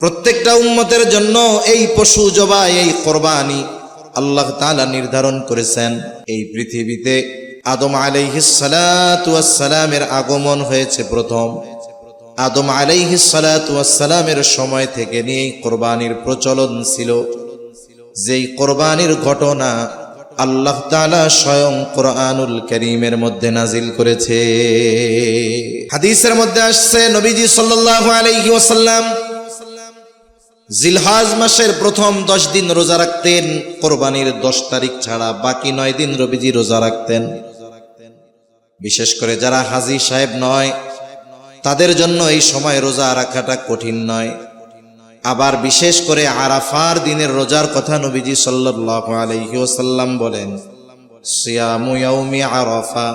প্রত্যেকটা উম্মতের জন্য এই পশু জবাই, এই কোরবানি আল্লাহ তাআলা নির্ধারণ করেছেন। এই পৃথিবীতে আদম আলাইহিস সালাতু ওয়াস সালামের আগমন হয়েছে প্রথম। আদম আলাইহিস সালাতু ওয়াস সালামের সময় থেকে নিয়ে কোরবানির প্রচলন ছিল। যেই কোরবানির ঘটনা আল্লাহ তাআলা স্বয়ং কোরআনুল কারীমের মধ্যে নাজিল করেছে। হাদিসের মধ্যে আসছে নবীজি সাল্লাল্লাহু আলাইহি ওয়াসাল্লাম জিলহজ মাসের প্রথম 10 দিন রোজা রাখতেন। কোরবানির 10 তারিখ ছাড়া বাকি 9 দিন নবীজি রোজা রাখতেন। বিশেষ করে যারা হাজী সাহেব নয় তাদের জন্য এই সময় রোজা রাখাটা কঠিন নয়। আবার বিশেষ করে আরাফার দিনের রোজার কথা নবীজি সাল্লাল্লাহু আলাইহি ওয়াসাল্লাম বলেন, সিয়ামু ইয়াউমি আরাফা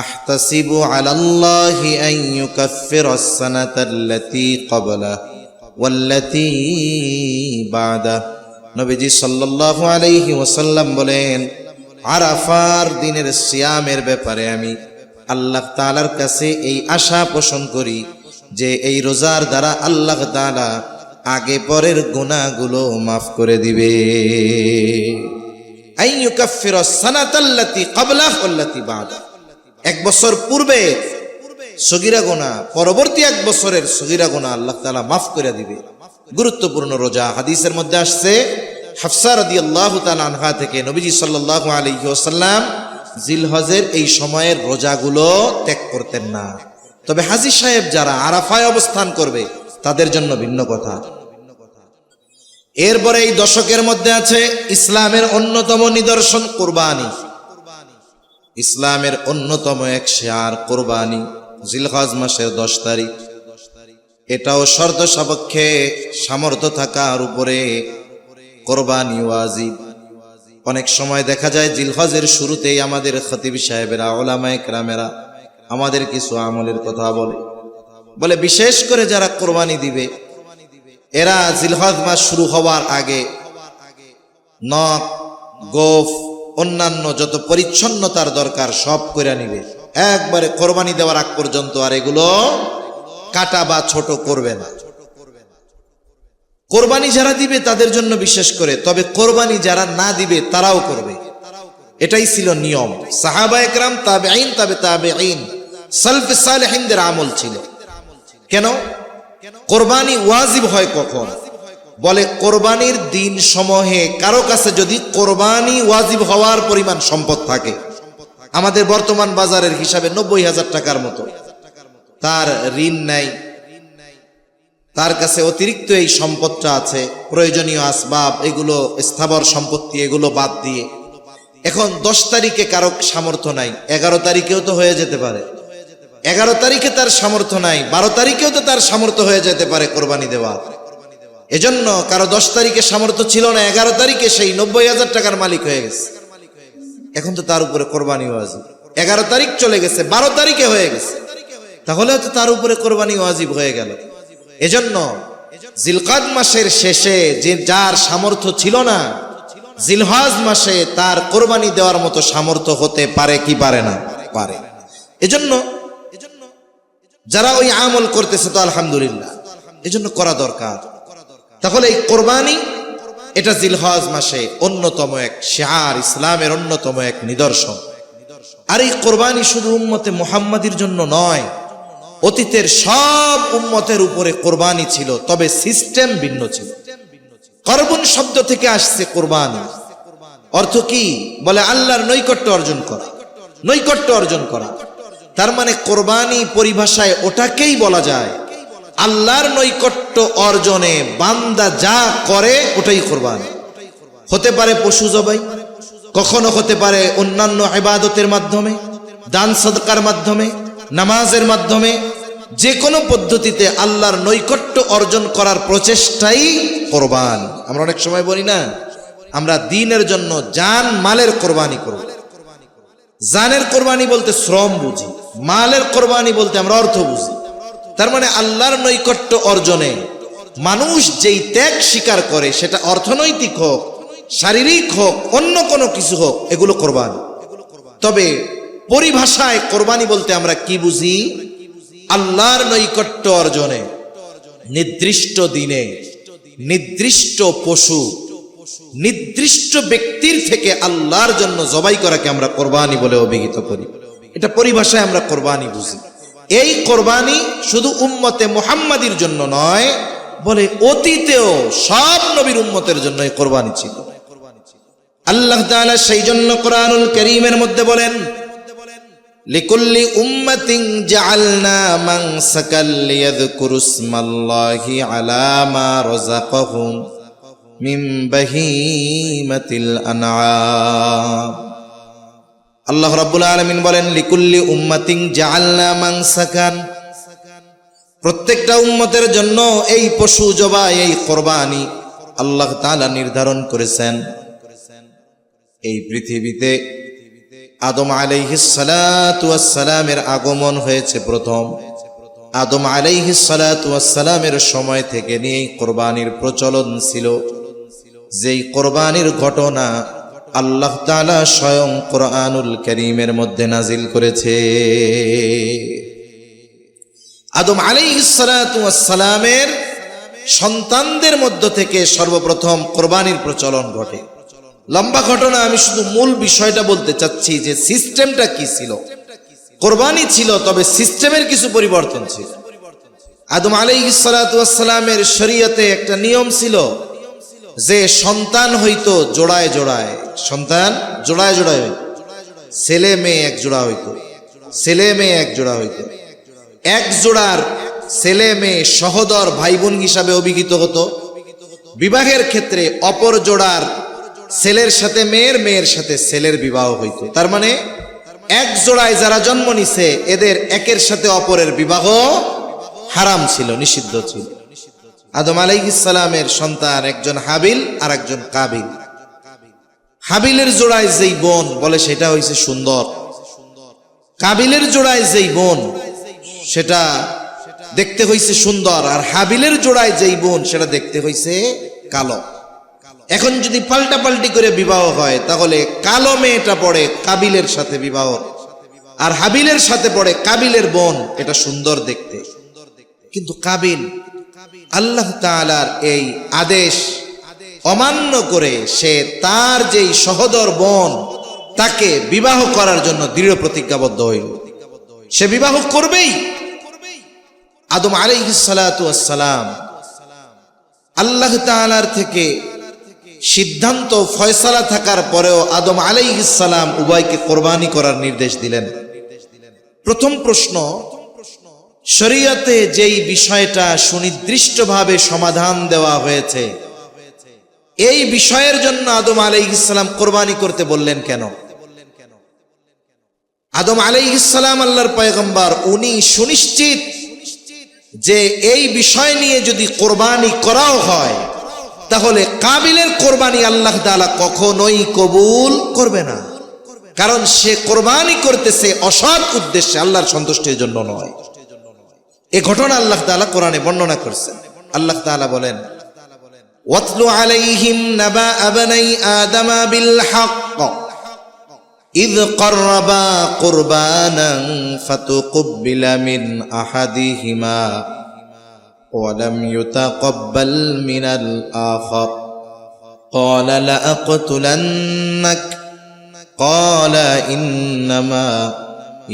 আহতাসিবু আলাল্লাহি আন ইউকাফফিরাস সানাতাল্লাতী ক্বাবলা ওয়াল্লাতী বাদা। নবীজি সাল্লাল্লাহু আলাইহি ওয়াসাল্লাম বলেন, আরাফার দিনের সিয়ামের ব্যাপারে আমি আল্লাহ তাআলার কাছে এই আশা পোষণ করি যে এই রোজার দ্বারা আল্লাহ তাআলা আগে পরের গুনাহগুলো মাফ করে দিবে। আন ইউকাফফিরাস সানাতাল্লাতী ক্বাবলা ওয়াল্লাতী বাদা, 1 বছর পূর্বে সগীরা গুনাহ, পরবর্তী 1 বছরের সগীরা গুনাহ আল্লাহ তাআলা মাফ করে দিবে। গুরুত্বপূর্ণ রোজা। হাদিসের মধ্যে আসছে হাফসা রাদিয়াল্লাহু তাআলা আনহা থেকে নবীজি সাল্লাল্লাহু আলাইহি ওয়াসাল্লাম জিলহজের এই সময়ের রোজাগুলো ত্যাগ করতেন না। তবে হাজী সাহেব যারা আরাফায় অবস্থান করবে তাদের জন্য ভিন্ন কথা। এরপরে এই দশকের মধ্যে আছে ইসলামের অন্যতম নিদর্শন কোরবানি। ইসলামের অন্যতম এক শিয়ার কোরবানি। জিলহজ মাসের 10 তারিখ। এটাও শর্ত সাপেক্ষে সামর্থ্য থাকার উপরে কোরবানি ওয়াজিব। অনেক সময় দেখা যায় জিলহজের শুরুতেই আমাদের খতিব সাহেবেরা, উলামায়ে কেরামেরা আমাদের কিছু আমলের কথা বলে বিশেষ করে যারা কোরবানি দিবে এরা জিলহজ মাস শুরু হওয়ার আগে নখ, গোফ, অন্যান্য যত পরিচ্ছন্নতার দরকার সব করে নিবে। একবারে কোরবানি দেওয়ার আগ পর্যন্ত আর এগুলো কাটা বা ছোট করবে না। কোরবানি যারা দিবে তাদের জন্য বিশেষ করে, তবে কোরবানি যারা না দিবে তারাও করবে। এটাই ছিল নিয়ম। সাহাবায়ে কেরাম, তাবেঈন, তাবেঈন, সালফে সালেহিনদের আমল ছিল। কেন কোরবানি ওয়াজিব হয় কখন? বলে কোরবানির দিন সমূহে কারো কাছে যদি কোরবানি ওয়াজিব হওয়ার পরিমাণ সম্পদ থাকে, আমাদের বর্তমান বাজারের হিসাবে 90,000 টাকার মতো, তার ঋণ নাই, তার কাছে অতিরিক্ত এই সম্পদটা আছে, প্রয়োজনীয় আসবাব, এগুলো স্থাবর সম্পত্তি, এগুলো বাদ দিয়ে এখন 10 তারিখে কারো সামর্থ্য নাই, 11 তারিখেও তো হয়ে যেতে পারে, 11 তারিখে তার সামর্থ্য নাই, 12 তারিখেও তো তার সামর্থ্য হয়ে যেতে পারে কোরবানি দেওয়া। এজন্য কারো 10 তারিখে সামর্থ্য ছিল না, 11 তারিখে সেই 90,000 টাকার মালিক হয়ে গেছে। এখন তো তার উপরে কোরবানি ওয়াজিব। 11 তারিখ চলে গেছে, 12 তারিখে হয়ে গেছে, তাহলে তো তার উপরে কোরবানি ওয়াজিব হয়ে গেল। এজন্য জিলকাদ মাসের শেষে যে যার সামর্থ্য ছিল না, জিলহজ মাসে তার কোরবানি দেওয়ার মতো সামর্থ্য হতে পারে কি পারে না? পারে। এজন্য যারা ওই আমল করতেছে তো আলহামদুলিল্লাহ, এজন্য করা দরকার। তাহলে এই কোরবানি এটা জিলহজ মাসে অন্যতম এক শিআর, ইসলামের অন্যতম এক নিদর্শন। আর এই কোরবানি শুধু উম্মতে মুহাম্মাদির জন্য নয়, অতীতের সব উম্মতের উপরে কোরবানি ছিল, তবে সিস্টেম ভিন্ন ছিল। করবুন শব্দ থেকে আসছে কোরবানি। অর্থ কি? বলে আল্লাহর নৈকট্য অর্জন করা। নৈকট্য অর্জন করা তার মানে কোরবানি পরিভাষায় ওটাকেই বলা যায় আল্লাহর নৈকট্য অর্জনে বান্দা যা করে ওটাই কোরবানি। হতে পারে পশু জবাই, কখনো হতে পারে অন্যান্য ইবাদতের মাধ্যমে, দান সদকার মাধ্যমে, নামাজের মাধ্যমে, যে কোনো পদ্ধতিতে আল্লাহর নৈকট্য অর্জন করার প্রচেষ্টাই কোরবান। আমরা অনেক সময় বলি না, আমরা দ্বীনের জন্য জান মালের কোরবানি করব। জানের কোরবানি বলতে শ্রম বুঝি, মালের কোরবানি বলতে আমরা অর্থ বুঝি। তার মানে আল্লাহর নৈকট্য অর্জনে মানুষ যেই ত্যাগ স্বীকার করে, সেটা অর্থনৈতিক হোক, শারীরিক হোক, অন্য কোনো কিছু হোক, এগুলো কোরবানি। তবে পরিভাষায় কোরবানি বলতে আমরা কি বুঝি? আল্লাহর নৈকট্য অর্জনে নির্দিষ্ট দিনে নির্দিষ্ট পশু নির্দিষ্ট ব্যক্তির থেকে আল্লাহর জন্য জবাই করাকে আমরা কোরবানি বলে অভিহিত করি। এটা পরিভাষায় আমরা কোরবানি বুঝি। এই কোরবানি শুধু উম্মতে মুহাম্মাদির জন্য নয়, বলে অতীতেও সব নবীর উম্মতের জন্য এই কোরবানি ছিল। আল্লাহ তাআলা সেই জন্য কোরআনুল কারীমের মধ্যে বলেন, লিকুল্লি উম্মাতিন জাআলনা মানসাকাল লিয়াযকুরু ইসমাল্লাহি আলা মা রাযাকাহুম মিন বাহিমাতিল আনআম। আল্লাহ রাব্বুল আলামিন বলেন, লিকুল্লি উম্মাতিন জাআলনা মানসাকান, প্রত্যেকটা উম্মতের জন্য এই পশু জবাই, এই কোরবানি আল্লাহ তাআলা নির্ধারণ করেছেন। এই পৃথিবীতে আদম আলাইহিস সালাতু ওয়াস সালামের আগমন হয়েছে প্রথম। আদম আলাইহিস সালাতু ওয়াস সালামের সময় থেকে নিয়ে কোরবানির প্রচলন ছিল। যেই কোরবানির ঘটনা আল্লাহ তাআলা স্বয়ং কোরআনুল কারীমের মধ্যে নাজিল করেছে। আদম আলাইহিস সালাতু ওয়াস সালামের সন্তানদের মধ্য থেকে সর্বপ্রথম কোরবানির প্রচলন ঘটে। লম্বা ঘটনা, আমি শুধু মূল বিষয়টা বলতে চাচ্ছি যে সিস্টেমটা কি ছিল। কোরবানি ছিল, তবে সিস্টেমের কিছু পরিবর্তন ছিল। আদম আলাইহিস সালাতু ওয়াস সালামের শরীয়তে একটা নিয়ম ছিল যে সন্তান হইতো জোড়ায় জোড়ায়, সন্তান জোড়ায় জোড়ায় হইতো, ছেলে মেয়ে এক জোড়া হইতো, ছেলে মেয়ে এক জোড়া হইতো। এক জোড়ার ছেলে মেয়ে সহোদর ভাই বোন হিসাবে অভিহিত হতো। বিবাহের ক্ষেত্রে অপর জোড়ার ছেলের সাথে মেয়ের, মেয়ের সাথে ছেলের বিবাহ হইতো। তার মানে এক জোড়ায় যারা জন্ম নিছে এদের একের সাথে অপরের বিবাহ হারাম ছিল, নিষিদ্ধ ছিল। আদম আলাইহিস সালামের সন্তান একজন হাবিল আর একজন কাবিল। হাবিলের জোড়ায় যেই বোন বলে সেটা হইছে সুন্দর, কাবিলের জোড়ায় যেই বোন সেটা দেখতে হইছে সুন্দর, আর হাবিলের জোড়ায় যেই বোন সেটা দেখতে হইছে কালো। এখন যদি পাল্টা পাল্টি করে বিবাহ হয় তাহলে কালো মেয়েটা পড়ে কাবিলের সাথে বিবাহ, আর হাবিলের সাথে পড়ে কাবিলের বোন, এটা সুন্দর দেখতে। কিন্তু কাবিল আল্লাহ তাআলার এই আদেশ অমান্য করে সে তার যেই সহোদর বোন তাকে বিবাহ করার জন্য দৃঢ় প্রতিজ্ঞাবদ্ধ হইল। সে বিবাহ করবেই। আদম আলাইহিস সালাতু ওয়াস সালাম আল্লাহ তাআলার থেকে সিদ্ধান্ত ফয়সালা থাকার পরেও আদম আলাইহিস সালাম উভয়কে কোরবানি করার নির্দেশ দিলেন। প্রথম প্রশ্ন, শরীয়তে যেই বিষয়টা সুনির্দিষ্টভাবে সমাধান দেওয়া হয়েছে এই বিষয়ের জন্য আদম আলাইহিস সালাম কোরবানি করতে বললেন কেন? আদম আলাইহিস সালাম আল্লাহর পয়গম্বর, উনি সুনিশ্চিত যে এই বিষয় নিয়ে যদি কোরবানি করাও হয় তাহলে কাবিলের কোরবানি আল্লাহ তাআলা কখনোই কবুল করবে না, কারণ সে কোরবানি করতেছে অসৎ উদ্দেশ্যে, আল্লাহর সন্তুষ্টির জন্য নয়। এই ঘটনা আল্লাহ তাআলা কোরআনে বর্ণনা করেছেন। আল্লাহ তাআলা বলেন, ওয়াতলু আলাইহিম নাবা আবনাই আদম বিল হক ইয ক্বাররাবা কুরবানান ফাতুকবিলা মিন আহাদিহিমা ولم يتقبل من الآخر قال لأقتلنك قال إنما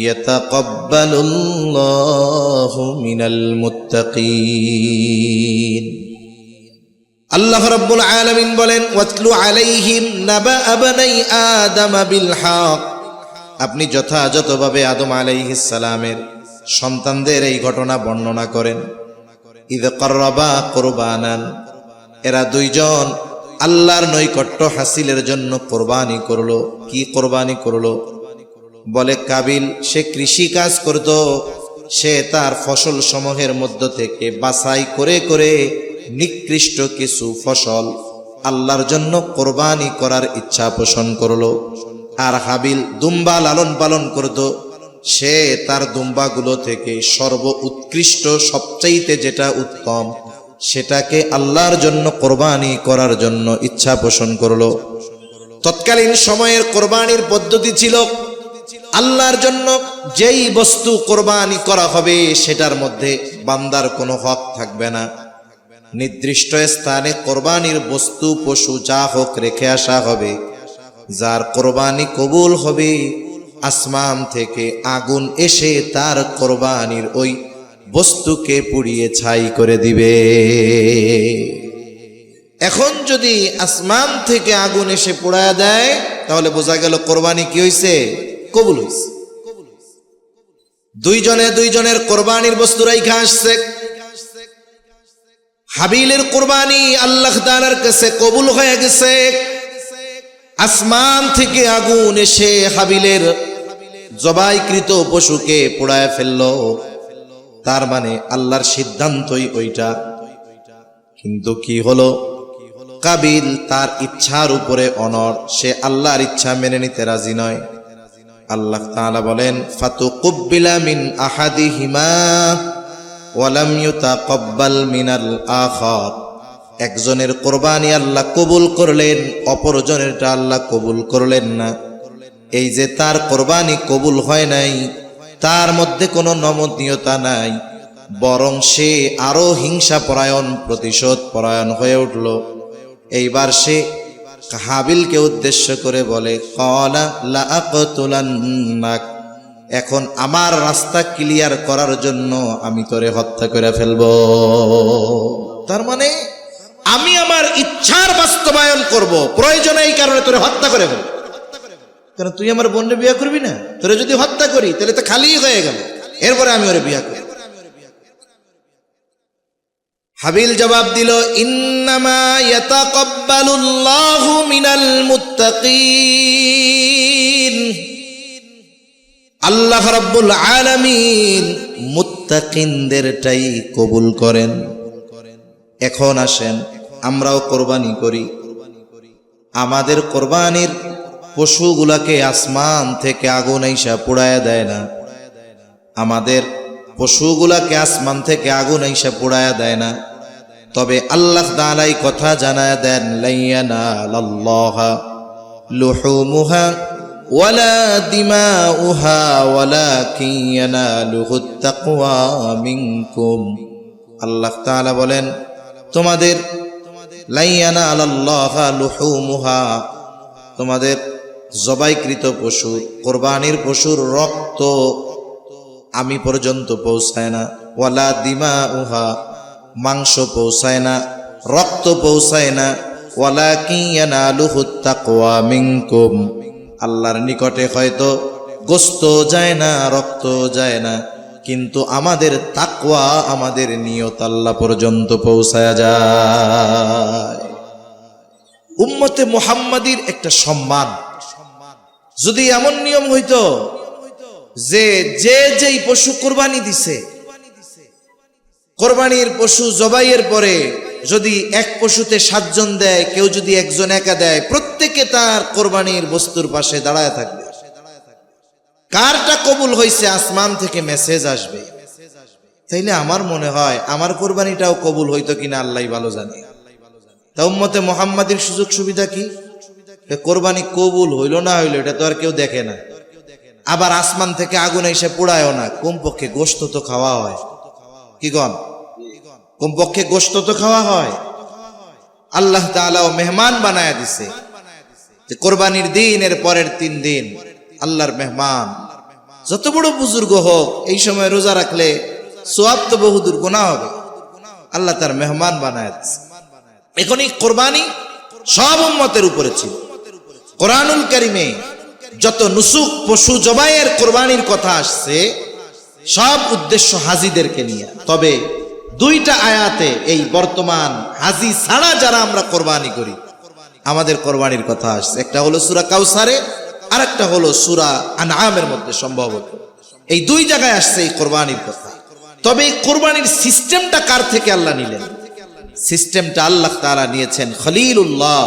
يتقبل الله من المتقين। আল্লাহ রাব্বুল আলামিন বলেন, ওয়াতলু আলাইহিম নাবা আবনাই আদম বিল হক, আপনি যথাযথভাবে আদম আলাইহিস সালামের সন্তানদের এই ঘটনা বর্ণনা করেন। ইয ক্বাররাবা কুরবানান, এরা দুইজন আল্লাহর নৈকট্য হাসিলের জন্য কোরবানি করলো। কি কোরবানি করলো? বলে কাবিল সে কৃষি কাজ করত, সে তার ফসল সমূহের মধ্য থেকে বাছাই করে করে নিকৃষ্ট কিছু ফসল আল্লাহর জন্য কোরবানি করার ইচ্ছা পোষণ করলো। আর হাবিল দুম্বা লালন পালন করত, সে তার দুম্বাগুলো থেকে সর্ব উৎকৃষ্ট সবচাইতে যেটা উত্তম সেটাকে আল্লাহর জন্য কোরবানি করার জন্য ইচ্ছা পোষণ করলো। তৎকালীন সময়ের কোরবানির পদ্ধতি ছিল আল্লাহর জন্য যেই বস্তু কোরবানি করা হবে সেটার মধ্যে বান্দার কোনো হক থাকবে না। নির্দিষ্ট স্থানে কোরবানির বস্তু পশু যা হোক রেখে আসা হবে। যার কোরবানি কবুল হবে আসমান থেকে আগুন এসে তার কোরবানির ওই বস্তুকে পুড়িয়ে ছাই করে দিবে। এখন যদি আসমান থেকে আগুন এসে পোড়ায় দেয় তাহলে বোঝা গেল কোরবানি কি হইছে? কবুল হইছে। দুইজনের কোরবানির বস্তু রাইখা আসছে। হাবিলের কোরবানি আল্লাহ তাআলার কাছে কবুল হয়ে গেছে। আসমান থেকে আগুন এসে হাবিলের জবাইকৃত পশুকে পোড়ায় ফেললো। তার মানে আল্লাহর সিদ্ধান্তই ওইটা। কিন্তু কি হলো? কাবিল তার ইচ্ছার উপরে অনড়, সে আল্লাহর ইচ্ছা মেনে নিতে রাজি নয়। আল্লাহ তাআলা বলেন, ফাতুকুব্বিলা মিন আহাদিহিমা ওয়া লাম ইউতাকাব্বাল মিনাল আখার। একজনের কোরবানি আল্লাহ কবুল করলেন, অপরজনেরটা আল্লাহ কবুল করলেন না। এই যে তার কোরবানি কবুল হয় নাই, তার মধ্যে কোনো নমনীয়তা নাই, বরং সে আরো হিংসা পরায়ণ, প্রতিশোধ পরায়ণ হয়ে উঠল। এইবার সে হাবিলকে উদ্দেশ্য করে বলে, ক্বালা লা আকতুলান্নাক, এখন আমার রাস্তা ক্লিয়ার করার জন্য আমি তোরে হত্যা করে ফেলবো। তার মানে আমি আমার ইচ্ছার বাস্তবায়ন করব, প্রয়োজনে এই কারণে তোরে হত্যা করে ফেলবো। কারণ তুই আমার বোনকে বিয়ে করবি না, তোরে যদি হত্যা করি তাহলে তো খালি হয়ে গেল, এরপরে আমি ওরে বিয়ে করি। হাবিল জবাব দিল, ইন্নামা ইয়াতাকাব্বালুল্লাহু মিনাল মুত্তাকিন। আল্লাহ রাব্বুল আলামিন মুত্তাকিনদেরটাই কবুল করেন। এখন আসেন আমরাও কোরবানি করি। আমাদের কোরবানির পশুগুলাকে আসমান থেকে আগুন আইসা পোড়ায়া দেয় না। আমাদের পশুগুলাকে আসমান থেকে আগুন আইসা পোড়ায়া দেয় না। তবে আল্লাহ তাআলা এই কথা জানায়া দেন, লা ইয়ানালাল্লাহা লুহুমুহা ওয়ালা দিমাউহা ওয়ালাকিন ইয়ানালুহুত তাকওয়া মিনকুম। আল্লাহ তাআলা বলেন, তোমাদের লা ইয়ানালাল্লাহা লুহুমুহা, তোমাদের জবাইকৃত পশু, কোরবানির পশুর রক্ত আমি পর্যন্ত পৌঁছায় না। ওয়ালা দিমাউহা, মাংস পৌঁছায় না, রক্ত পৌঁছায় না। ওয়ালাকিন ইয়ানালুহুত তাকওয়া মিনকুম, আল্লাহর নিকটে হয়তো গোশত যায় না, রক্ত যায় না, কিন্তু আমাদের তাকওয়া, আমাদের নিয়ত আল্লাহ পর্যন্ত পৌঁছায়া যায়। উম্মতে মুহাম্মাদির একটা সম্মান। যদি এমন নিয়ম হইতো যে যেই পশু কোরবানি দিছে, কোরবানির পশু জবাইয়ের পরে যদি এক পশুতে 7 জন দেয়, কেউ যদি একজন একা দেয়, প্রত্যেকে তার কোরবানির বস্তুর পাশে দাঁড়ায় থাকবে। কারটা কবুল হয়েছে আসমান থেকে মেসেজ আসবে। তাইলে আমার মনে হয় আমার কোরবানিটাও কবুল হইতো কিনা আল্লাহই ভালো জানে। তা উম্মতে মুহাম্মাদির সুযোগ সুবিধা কি? কোরবানি কবুল হইল না হইল এটা তো আর কেউ দেখে না। আবার আসমান থেকে আগুন এসে পোড়ায়ও না, কমপক্ষে গোশত তো খাওয়া হয়। কি গণ? কমপক্ষে গোশত তো খাওয়া হয়। আল্লাহ তাআলাও মেহমান বানায়া দিছে যে কোরবানির দিনের পরের 3 দিন আল্লাহর মেহমান। যত বড় বুজুর্গ হোক, এই সময় রোজা রাখলে সওয়াব তো বহুদূর, গুনাহ হবে। আল্লাহ তার মেহমান বানায়া দিছে। এখন এই কোরবানি সব উম্মতের উপরে ছিল। কোরআনুল কারীমে যত নুসুক, পশু জবাইয়ের কোরবানির কথা আসছে, সব উদ্দেশ্য হাজীদেরকে নিয়ে। তবে 2টা আয়াতে এই বর্তমান হাজী ছাড়া যারা আমরা কোরবানি করি, আমাদের কোরবানির কথা আসছে। একটা হলো সূরা কাউসারে, আর একটা হলো সূরা আনআমের মধ্যে সম্ভবত। এই 2 জায়গায় আসছে এই কোরবানির কথা। তবে এই কোরবানির সিস্টেমটা কার থেকে আল্লাহ নিলেন? সিস্টেমটা আল্লাহ তাআলা নিয়েছেন খলিলুল্লাহ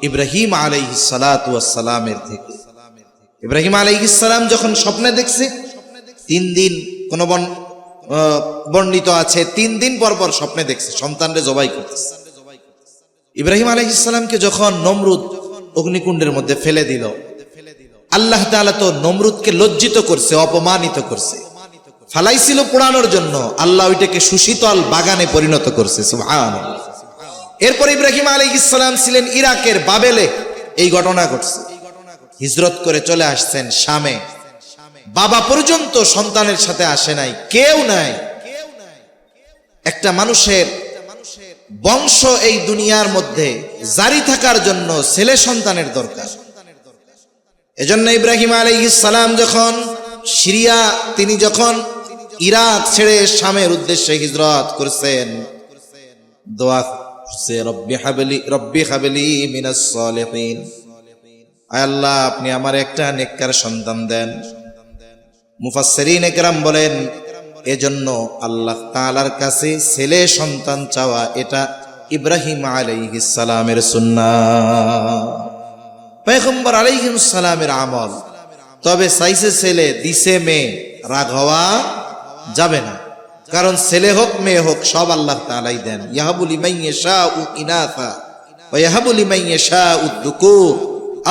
ইব্রাহিম আলাইহিস সালাতু ওয়াস সালামের থেকে। ইব্রাহিম আলাইহিস সালাম যখন স্বপ্নে দেখছে, 3 দিন কোন বর্ণিত আছে 3 দিন পর পর স্বপ্নে দেখছে সন্তানরে জবাই করতেছে। ইব্রাহিম আলাইহিস সালামকে যখন নমরুদ অগ্নিকুণ্ডের মধ্যে ফেলে দিল, আল্লাহ তাআলা তো নমরুদকে লজ্জিত করছে, অপমানিত করছে, ফালাইছিল পোড়ানোর জন্য, আল্লাহ ওইটাকে সুশীতল বাগানে পরিণত করছে। সুবহানাল্লাহ। এরপর ইব্রাহিম আলাইহিস সালাম ছিলেন ইরাকের বাবেলে, এই ঘটনা ঘটছে। হিজরত করে চলে আসছেন শামে, বাবা পর্যন্ত সন্তানের সাথে আসে নাই, কেউ নাই। একটা মানুষের বংশ এই দুনিয়ার মধ্যে জারি থাকার জন্য ছেলে সন্তানের দরকার। এজন্য ইব্রাহিম আলাইহিস সালাম যখন সিরিয়া, তিনি যখন ইরাক ছেড়ে শামের উদ্দেশ্যে হিজরত করেছেন, দোয়া করছে, রব্বি হাবলি মিনাস সালিহিন, আয় আল্লাহ আপনি আমার একটা নেককার সন্তান দেন। মুফাসসিরিন একরাম বলেন, এজন্য আল্লাহ তাআলার কাছে ছেলে সন্তান চাওয়া এটা ইব্রাহিম আলাইহিস সালামের সুন্নাহ, পয়গম্বর আলাইহিস সালামের আমল। তবে চাইছে ছেলে, দিছে মেয়ে, রাগ হওয়া যাবে না, কারণ ছেলে হোক মেয়ে হোক সব আল্লাহ তাআলাই দেন। ইয়াহাবু লিমান ইয়াশাউ ইনাসা ওয়া ইয়াহাবু লিমান ইয়াশাউ যুকুর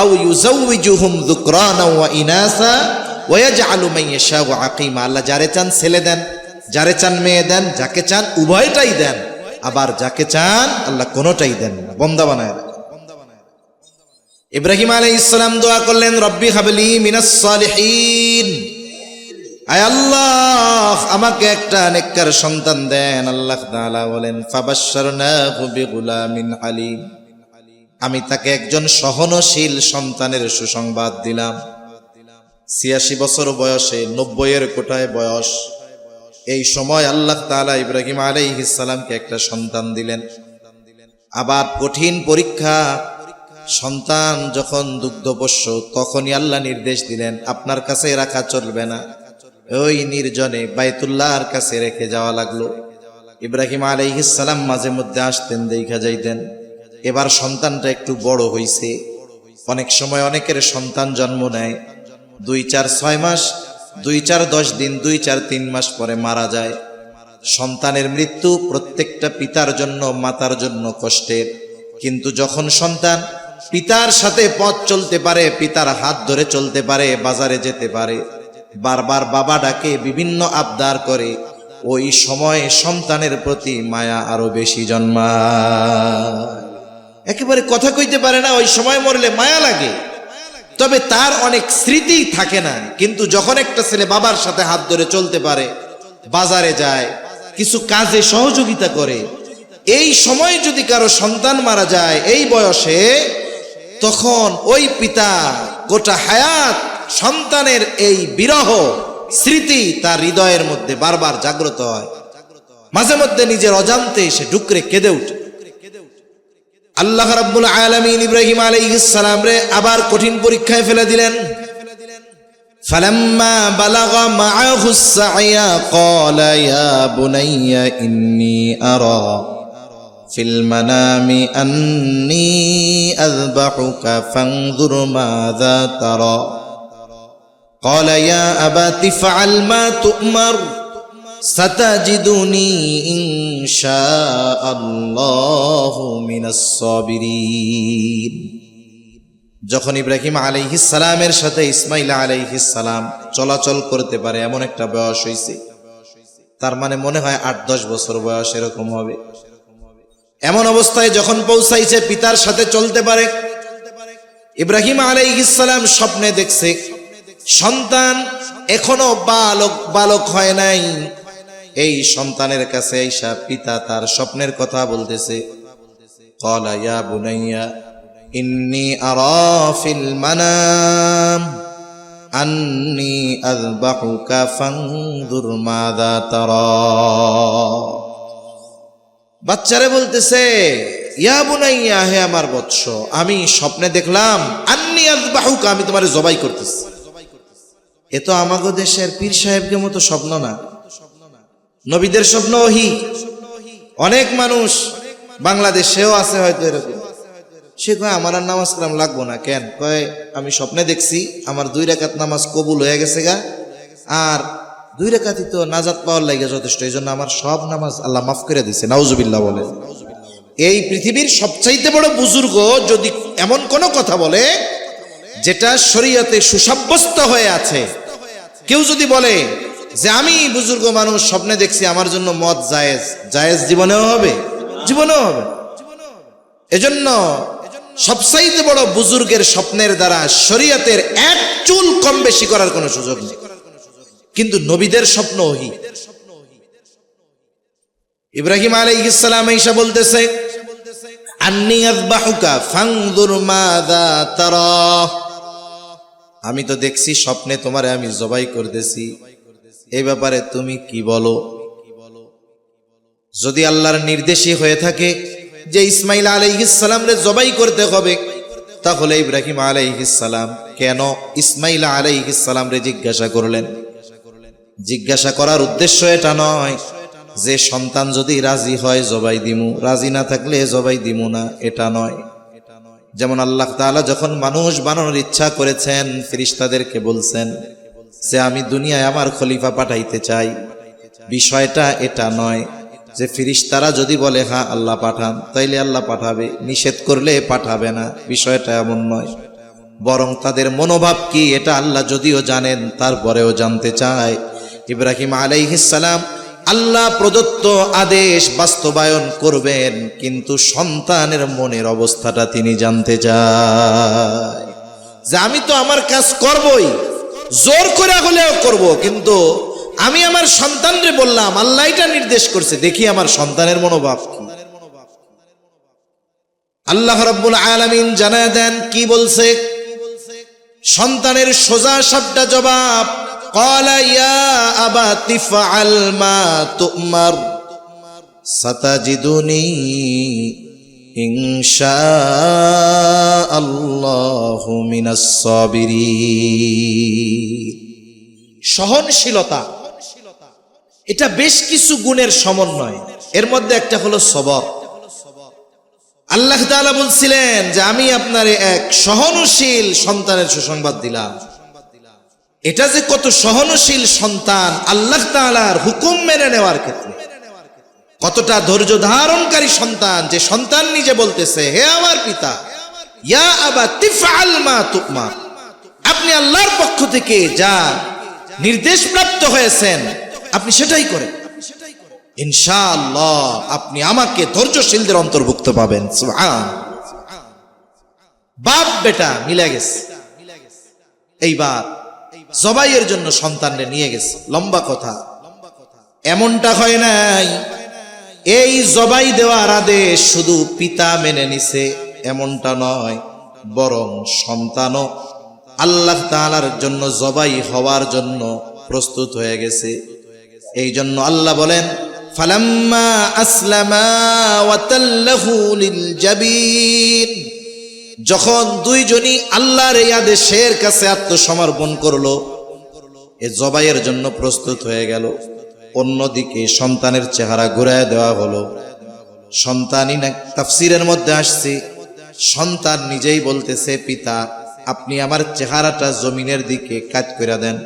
আও ইউযাউযুহুম যুকরানা ওয়া ইনাসা ওয়া ইয়াজআলু মান ইয়াশাউ আকিমা। আল্লাহ যারে চান ছেলে দেন, যারে চান মেয়ে দেন, যাকে চান উভয়টাই দেন, আবার যাকে চান আল্লাহ কোনোটাই দেন না, বন্দা বানায় রাখেন। ইব্রাহিম আলাইহিস সালাম দোয়া করলেন, রব্বি হাবলি মিনাস সালিহিন, আয় আল্লাহ আমাকে একটা নেককার সন্তান দেন। আল্লাহ তাআলা বলেন, ফাবাশশারনাহু বিগুলামিন হালিম, আমি তাকে একজন সহনশীল সন্তানের সুসংবাদ দিলাম। ৮৬ বছর বয়সে, ৯০-এর কোঠায় বয়স, এই সময় আল্লাহ তাআলা ইব্রাহিম আলাইহিস সালামকে একটা সন্তান দিলেন। আবার কঠিন পরীক্ষা, সন্তান যখন দুগ্ধপোষ্য, তখনই আল্লাহ নির্দেশ দিলেন, আপনার কাছে রাখা চলবে না, ওই নির্জনে বাইতুল্লাহর কাছে রেখে যাওয়া লাগলো। ইব্রাহিম আলাইহিস সালাম মাঝে মধ্যে আসতেন, দেখা যাইতেন। এবার সন্তানটা একটু বড় হইছে। অনেক সময় অনেকের সন্তান জন্ম নেয় ২-৪-৬ মাস, ২-৪-১০ দিন, ২-৪-৩ মাস পরে মারা যায়। সন্তানের মৃত্যু প্রত্যেকটা পিতার জন্য, মাতার জন্য কষ্টের। কিন্তু যখন সন্তান পিতার সাথে পথ চলতে পারে, পিতার হাত ধরে চলতে পারে, বাজারে যেতে পারে, বারবার বাবা ডাকে, বিভিন্ন আবদার করে, ওই সময় সন্তানের প্রতি মায়া আরো বেশি জন্মায়। একেবারে কথা কইতে পারে না, ওই সময় মরলে মায়া লাগে, তবে তার অনেক স্মৃতি থাকে না। কিন্তু যখন একটা ছেলে বাবার সাথে হাত ধরে চলতে পারে, বাজারে যায়, কিছু কাজে সহযোগিতা করে, এই সময় যদি কারো সন্তান মারা যায় এই বয়সে, তখন ওই পিতা গোটা হায়াত সন্তানের এই বিরহ স্মৃতি তার হৃদয়ের মধ্যে বারবার জাগ্রত হয়। মাঝে মধ্যে নিজের অজান্তে সে ডুকরে কেঁদে উঠে। আল্লাহ রাব্বুল আলামিন ইব্রাহিম আলাইহিস সালাম রে আবার কঠিন পরীক্ষায় ফেলে দিলেন। ফালাম্মা বালাগা মাআহুস সা'য়া ক্বালা ইয়া বুনাইয়া ইন্নী আরা ফিল মানামি আন্নী আযবাহুকা ফানজুর মাযা তারা ক্বালা ইয়া আবাতি ফাআল মা তু'মার সাতাজিদুনি ইনশাআল্লাহু মিনাস সাবিরিন। যখন ইব্রাহিম আলাইহিস সালামের সাথে ইসমাইল আলাইহিস সালাম চলাচল করতে পারে এমন একটা বয়স হয়েছে, তার মানে মনে হয় ৮-১০ বছর বয়স এরকম হবে। এমন অবস্থায় যখন পৌঁছাইছে, পিতার সাথে চলতে পারে, ইব্রাহিম আলাইহিস সালাম স্বপ্নে দেখছে সন্তান এখনো বালক হয় নাই। এই সন্তানের কাছে আইসা পিতা তার স্বপ্নের কথা বলতেছে, ক্বালা ইয়া বুনাইয়া ইন্নী আরা ফিল মানাম আন্নী আযবাহুকা ফানজুর মাযা তারা। বাচ্চারে বলতেছে, ইয়া বুনাইয়া, হে আমার বৎস, আমি স্বপ্নে দেখলাম আন্নী আযবাহুকা, আমি তোমারে জবাই করতেছি। এ তো আমাগো দেশের পীর সাহেবকে মতো স্বপ্ন না, নবীদের স্বপ্ন ওহী। অনেক মানুষ বাংলাদেশেও আছে হয়তো এরকম, সে কয় আমার আর নামাজ কালাম লাগবো না। কেন? কয় আমি স্বপ্নে দেখছি আমার 2 রাকাত নামাজ কবুল হয়ে গেছে গা, আর 2 রাকাতই তো নাজাত পাওয়ার লাগে যথেষ্ট, এই জন্য আমার সব নামাজ আল্লাহ মাফ করে দিছে। নাউজুবিল্লাহ বলে। এই পৃথিবীর সবচাইতে বড় বুজুর্গ যদি এমন কোন কথা বলে যেটা শরীয়তে সুসাব্যস্ত হয়ে আছে। কেউ যদি বলে যে আমি বুজুর্গ মানুষ স্বপ্নে দেখছি, আমার জন্য মদ জায়েজ, জায়েজ জীবনেও হবে, জীবনেও হবে। এজন্য সবচাইতে বড় বুজুর্গের স্বপ্নের দ্বারা শরীয়তের এক চুল কম বেশি করার কোনো সুযোগ নেই। কিন্তু নবীদের স্বপ্ন ওহী। ইব্রাহিম আলাইহিস সালাম ঈসা বলতেছে, আন্নী আযবাহুকা ফানজুর মাযা তারা, আমি তো দেখছি স্বপ্নে তোমারে আমি জবাই করতেছি, এই ব্যাপারে তুমি কি বলো? যদি আল্লাহর নির্দেশই হয়ে থাকে যে ইসমাইল আলাইহিস সালাম রে জবাই করতে হবে, তাহলে ইব্রাহিম আলাইহিস সালাম কেন ইসমাইল আলাইহিস সালাম রে জিজ্ঞাসা করলেন? জিজ্ঞাসা করার উদ্দেশ্য এটা নয় যে সন্তান যদি রাজি হয় জবাই দিমু, রাজি না থাকলে জবাই দিমু না, এটা নয়। যেমন আল্লাহ তাআলা যখন মানুষ বানানোর ইচ্ছা করেছেন, ফেরেশতাদেরকে বলছেন যে আমি দুনিয়ায় আমার খলিফা পাঠাইতে চাই, বিষয়টা এটা নয় যে ফেরেশতারা যদি বলে হ্যাঁ আল্লাহ পাঠান, তাইলে আল্লাহ পাঠাবে, নিষেধ করলে পাঠাবে না, বিষয়টা এমন নয়। বরং তাদের মনোভাব কি এটা আল্লাহ যদিও জানেন, তারপরেও জানতে চায় ইব্রাহিম আলাইহিস সালাম আল্লাহ প্রদত্ত আদেশ বাস্তবায়ন করবেন, কিন্তু সন্তানের মনের অবস্থাটা তিনি জানতে চায় যে আমি তো আমার কাজ করবই, জোর করে হলেও করব, কিন্তু আমি আমার সন্তানরে বললাম আল্লাহ এটা নির্দেশ করছে, দেখি আমার সন্তানের মনোভাব কি। আল্লাহ রাব্বুল আলামিন জানায় দেন কি বলছে। সন্তানের সোজা সাপটা জবাব, ক্বালা ইয়া আবাতি ফাআল মা তুমার সাতাজিদুনি ইনশাআল্লাহু মিনাস সাবিরিন। সহনশীলতা এটা বেশ কিছু গুণের সমন্বয়, এর মধ্যে একটা হলো সবর। আল্লাহ তাআলা বলছিলেন যে আমি আপনারে এক সহনশীল সন্তানের সুসংবাদ দিলাম। এটা যে কত সহনশীল সন্তান, আল্লাহ তাআলার হুকুম মেনে নেওয়ার ক্ষেত্রে কতটা ধৈর্য ধারণকারী সন্তান, যে সন্তান নিজে বলতেছে হে আমার পিতা, ইয়া আবাতি ফাআল মা তুমার, আপনি আল্লাহর পক্ষ থেকে যা নির্দেশ প্রাপ্ত হয়েছেন আপনি সেটাই করেন, ইনশাআল্লাহ আপনি আমাকে ধৈর্যশীলদের অন্তর্ভুক্ত পাবেন। সুবহান। বাপ বেটা মিলে গেছে। এইবার জবাইয়ের জন্য সন্তানরে নিয়ে গেছে। লম্বা কথা, এমনটা হয় নাই এই জবাই দেওয়ার আদেশ শুধু পিতা মেনে নিছে এমনটা নয়, বরং সন্তানও আল্লাহ তাআলার জন্য জবাই হওয়ার জন্য প্রস্তুত হয়ে গেছে। এই জন্য আল্লাহ বলেন, ফালাম্মা আসলামা ওয়া তাল্লাহু লিল জাবিন, যখন দুইজনই আল্লাহর এই আদেশের কাছে আত্মসমর্পণ করলো, এ জবাইয়ের জন্য প্রস্তুত হয়ে গেল। অন্যদিকে সন্তানের চেহারা ঘুরায় দেওয়া হলো। সন্তানই না, তাফসীরের মধ্যে আসছে সন্তান নিজেই বলতেছে, পিতা আপনি আমার চেহারাটা জমিনের দিকে কাট কইরা দেন,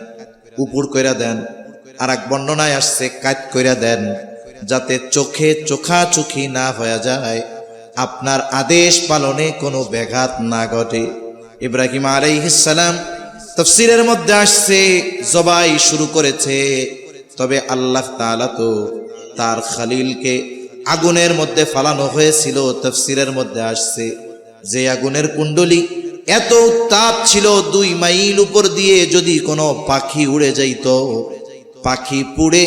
উপর কইরা দেন। আর এক বর্ণনায় আসছে কাট কইরা দেন যাতে চোখে চোখাচোখি না হয়ে যায়, আপনার আদেশ পালনে কোনো ব্যাঘাত না ঘটে। ইব্রাহিম আলাইহিস সালাম তাফসীরের মধ্যে আসছে জবাই শুরু করেছে, তবে আল্লাহ তাআলা তো তার খলিলকে আগুনের মধ্যে ফালানো হয়েছিল। তাফসীরের মধ্যে আসছে যে আগুনের কুণ্ডলী এত তাপ ছিল, 2 মাইল উপর দিয়ে যদি কোনো পাখি উড়ে যাইত, পাখি পুড়ে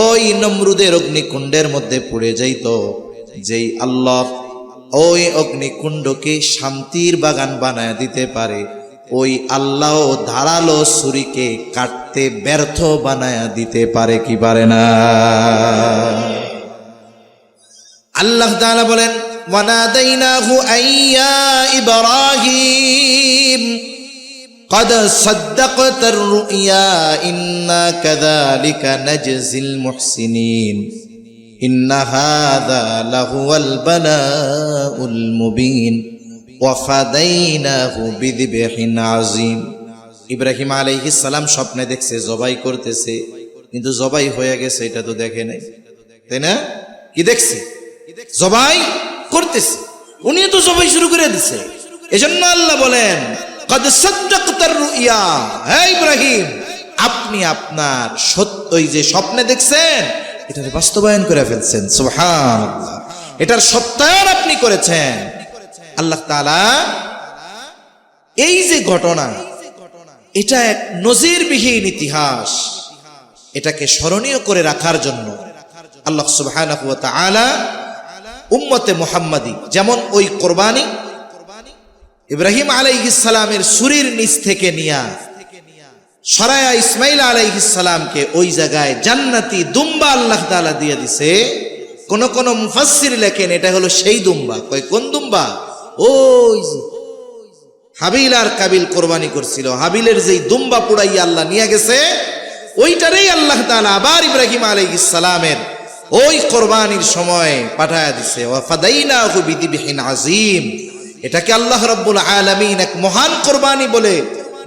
ওই নমরুদের অগ্নিকুণ্ডের মধ্যে পুড়ে যাইত। যেই আল্লাহ ওই অগ্নিকুণ্ডকে শান্তির বাগান বানায় দিতে পারে, ওই আল্লাহ ধারালো ছুরিকে কাটতে ব্যর্থ বানায় দিতে পারে কি পারে না? আল্লাহ তাআলা বলেন, ওয়ানাদাইনাহু আইয়া ইব্রাহিম قد صدقت الرؤيا إنا كذلك نجزي المحسنين إن هذا لهو البلاء المبين وفديناه بذبح عظيم। ইব্রাহিম আলাইহিস সালাম স্বপ্নে দেখছে জবাই করতেছে, কিন্তু জবাই হয়ে গেছে এটা তো দেখে নাই, তাই না? কি দেখছে? জবাই করতেছে, উনি তো জবাই শুরু করে দিছে। এজন্য আল্লাহ বলেন, কদ সাদ্দাকতার রুইয়া, হে ইব্রাহিম আপনি আপনার ওই যে স্বপ্নে দেখছেন এটার বাস্তবায়ন করে ফেলছেন। সুবহানাল্লাহ, এটার সত্যায়ন আপনি করেছেন। আল্লাহ তাআলা এই যে ঘটনা, এটা এক নজিরবিহীন ইতিহাস, এটাকে স্মরণীয় করে রাখার জন্য আল্লাহ সুবহানাহু ওয়া তাআলা উম্মতে মুহাম্মাদি, যেমন ওই কোরবানি ইব্রাহিম আলাইহিস সালামের সুরির নিচ থেকে নিয়া সরায়া ইসমাইল আলাইহিস সালামকে ওই জায়গায় জান্নাতি দুম্বা আল্লাহ তাআলা দিয়ে দিছে। কোন কোন মুফাসসির লেখেন এটা হলো সেই দুম্বা। কই কোন দুম্বা? ওই যে হাবিল আর কাবিল কোরবানি করছিল, হাবিলের যেই দুম্বা পুড়াইয়া আল্লাহ নিয়ে গেছে, ওইটারেই আল্লাহ তাআলা আবার ইব্রাহিম আলাইহিস সালামের ওই কোরবানির সময় পাঠায়া দিছে। ওয়া ফাদাইনাহু বিদিবহিন আযীম, এটাকে আল্লাহ রাব্বুল আলামিন এক মহান কোরবানি বলে,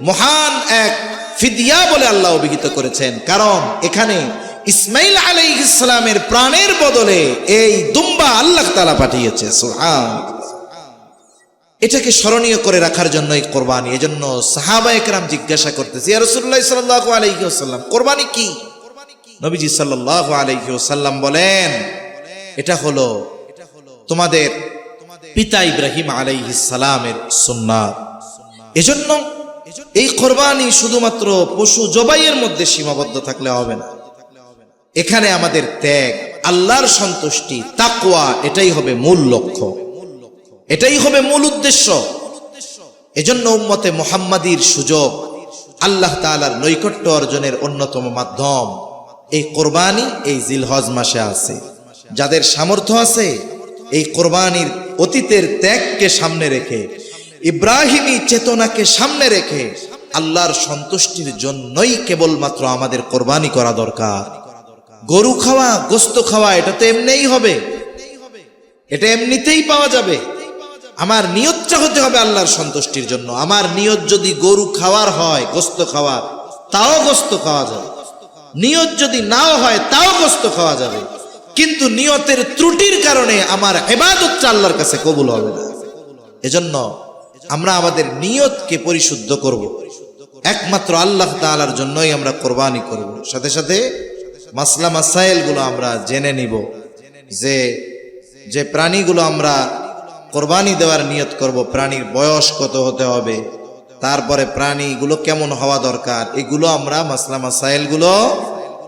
মহান এক ফিদিয়া বলে আল্লাহ অভিহিত করেছেন। কারণ এখানে ইসমাইল আলাইহিস সালামের প্রাণের বদলে এই দুম্বা আল্লাহ তাআলা পাঠিয়েছে। সুবহানাল্লাহ, এটাকে স্মরণীয় করে রাখার জন্য এই কোরবানি। এজন্য সাহাবায়ে কেরাম জিজ্ঞাসা করতেছে, ইয়া রাসূলুল্লাহ সাল্লাল্লাহু আলাইহি ওয়াসাল্লাম কোরবানি কি? নবীজি সাল্লাল্লাহু আলাইহি ওয়াসাল্লাম বলেন, এটা হলো তোমাদের পিতা ইব্রাহিম আলাইহিস সালামের সুন্নাত। এজন্য এই কোরবানি শুধুমাত্র পশু জবাইয়ের মধ্যে সীমাবদ্ধ থাকলে হবে না। এখানে আমাদের ত্যাগ, আল্লাহর সন্তুষ্টি, তাকওয়া, এটাই হবে মূল লক্ষ্য, এটাই হবে মূল উদ্দেশ্য। এজন্য উম্মতে মুহাম্মাদির সুযোগ, আল্লাহ তাআলার নৈকট্য অর্জনের অন্যতম মাধ্যম এই কোরবানি এই জিলহজ মাসে আছে। যাদের সামর্থ্য আছে এই কোরবানির অতীতের ত্যাগকে সামনে রেখে, ইব্রাহিমী চেতনাকে সামনে রেখে আল্লাহর সন্তুষ্টির জন্যই কেবলমাত্র আমাদের কোরবানি করা দরকার। গরু খাওয়া, গোস্ত খাওয়া, এটা তো এমনিই হবে, এটা এমনিতেই পাওয়া যাবে। আমার নিয়তটা হতে হবে আল্লাহর সন্তুষ্টির জন্য। আমার নিয়ত যদি গরু খাওয়ার হয়, গোস্ত খাওয়ার, তাও গোস্ত খাওয়া যাবে। নিয়ত যদি নাও হয় তাও গোস্ত খাওয়া যাবে, কিন্তু নিয়তের ত্রুটির কারণে আমার ইবাদতটা আল্লাহর কাছে কবুল হবে না। এজন্য আমরা আমাদের নিয়তকে পরিশুদ্ধ করব, একমাত্র আল্লাহ তাআলার জন্যই আমরা কোরবানি করব। সাথে সাথে মাসলা মাসাইল গুলো আমরা জেনে নিব, যে যে প্রাণীগুলো আমরা কোরবানি দেওয়ার নিয়ত করব, প্রাণীর বয়স কত হতে হবে, তারপরে প্রাণীগুলো কেমন হওয়া দরকার, এগুলো আমরা মাসলা মাসাইল গুলো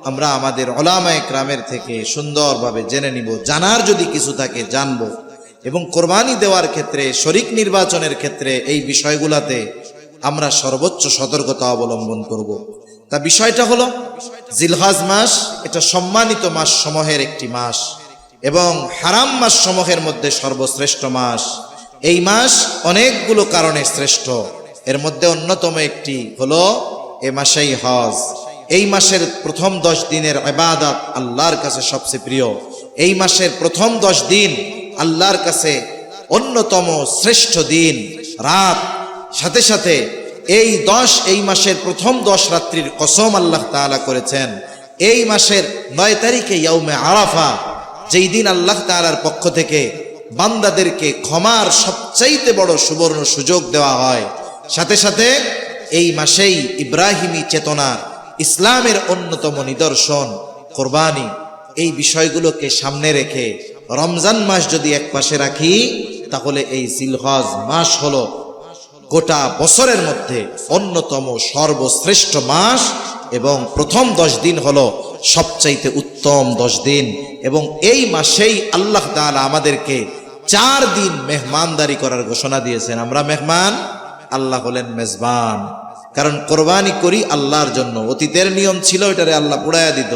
আমরা আমাদের উলামায়ে কেরামের থেকে সুন্দরভাবে জেনে নিব। জানার যদি কিছু থাকে জানবো, এবং কোরবানি দেওয়ার ক্ষেত্রে, শরীক নির্বাচনের ক্ষেত্রে এই বিষয়গুলোতে আমরা সর্বোচ্চ সতর্কতা অবলম্বন করব। তা বিষয়টা হলো জিলহজ মাস, এটা সম্মানিত মাস সমূহের একটি মাস এবং হারাম মাস সমূহের মধ্যে সর্বশ্রেষ্ঠ মাস। এই মাস অনেকগুলো কারণে শ্রেষ্ঠ, এর মধ্যে অন্যতম একটি হলো এ মাসেই হজ। এই মাসের প্রথম 10 দিনের ইবাদত আল্লাহর কাছে সবচেয়ে প্রিয়। এই মাসের প্রথম 10 দিন আল্লাহর কাছে অন্যতম শ্রেষ্ঠ দিন, রাত। সাথে সাথে এই মাসের প্রথম 10 রাত্রির কসম আল্লাহ তাআলা করেছেন। এই মাসের 9 তারিখে ইয়াউমে আরাফা, যেই দিন আল্লাহ তাআলার পক্ষ থেকে বান্দাদেরকে ক্ষমার সবচাইতে বড় সুবর্ণ সুযোগ দেওয়া হয়। সাথে সাথে এই মাসেই ইব্রাহিমী চেতনা, ইসলামের অন্যতম নিদর্শন কোরবানি, এই বিষয়গুলোকে সামনে রেখে রমজান মাস যদি এক পাশে রাখি, তাহলে এই জিলহজ মাস হলো গোটা বছরের মধ্যে অন্যতম সর্বশ্রেষ্ঠ মাস, এবং প্রথম 10 দিন হলো সবচাইতে উত্তম 10 দিন। এবং এই মাসেই আল্লাহ তাআলা আমাদেরকে 4 দিন মেহমানদারি করার ঘোষণা দিয়েছেন। আমরা মেহমান, আল্লাহ হলেন মেজবান। কারণ কোরবানি করি আল্লাহর জন্য। অতীতের নিয়ম ছিল এটারে আল্লাহ পুড়ায়া দিত,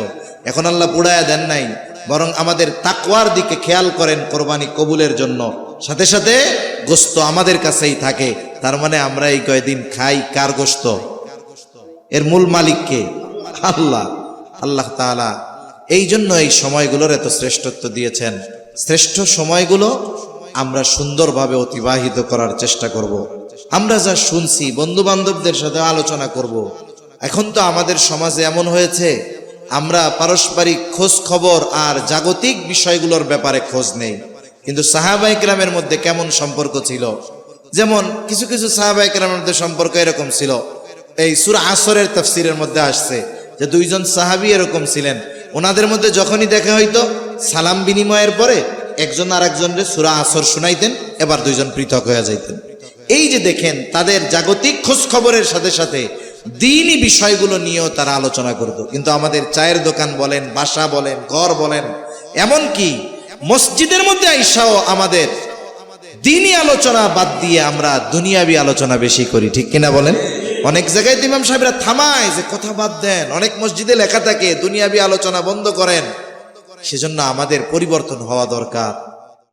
এখন আল্লাহ পুড়ায়া দেন নাই, বরং আমাদের তাকওয়ার দিকে খেয়াল করেন কোরবানি কবুলের জন্য। সাথে সাথে গোশত আমাদের কাছেই থাকে। তার মানে আমরা এই কয়দিন খাই কার গোশত? এর মূল মালিক কে? আল্লাহ। আল্লাহ তাআলা এই জন্য এই সময়গুলোর এত শ্রেষ্ঠত্ব দিয়েছেন। শ্রেষ্ঠ সময়গুলো আমরা সুন্দরভাবে অতিবাহিত করার চেষ্টা করব। আমরা যা শুনছি বন্ধু বান্ধবদের সাথে আলোচনা করব। এখন তো আমাদের সমাজে এমন হয়েছে, আমরা পারস্পরিক খোঁজ খবর আর জাগতিক বিষয়গুলোর ব্যাপারে খোঁজ নেই। কিন্তু সাহাবায়ে কেরামের মধ্যে কেমন সম্পর্ক ছিল? যেমন কিছু কিছু সাহাবায়ে কেরামের মধ্যে সম্পর্ক এরকম ছিল, এই সূরা আসরের তাফসীরের মধ্যে আসছে যে দুইজন সাহাবী এরকম ছিলেন, ওনাদের মধ্যে যখনই দেখা হইতো সালাম বিনিময়ের পরে একজন আরেকজনের সূরা আসর শুনাইতেন, এবার দুইজন পৃথক হয়ে যাইতেন। এই যে দেখেন তাদের জাগতিক খোঁজ খবরের সাথে সাথে দ্বীনি বিষয়গুলো নিয়েও তারা আলোচনা করত। কিন্তু আমাদের চায়ের দোকান বলেন, বাসা বলেন, ঘর বলেন, এমনকি মসজিদের মধ্যে আইসাও আমাদের দ্বীনি আলোচনা বাদ দিয়ে আমরা দুনিয়াবি আলোচনা বেশি করি, ঠিক কিনা বলেন? অনেক জায়গায় ইমাম সাহেবরা থামায় যে কথা বাদ দেন, অনেক মসজিদে লেখা থাকে দুনিয়াবি আলোচনা বন্ধ করেন। সেজন্য আমাদের পরিবর্তন হওয়া দরকার।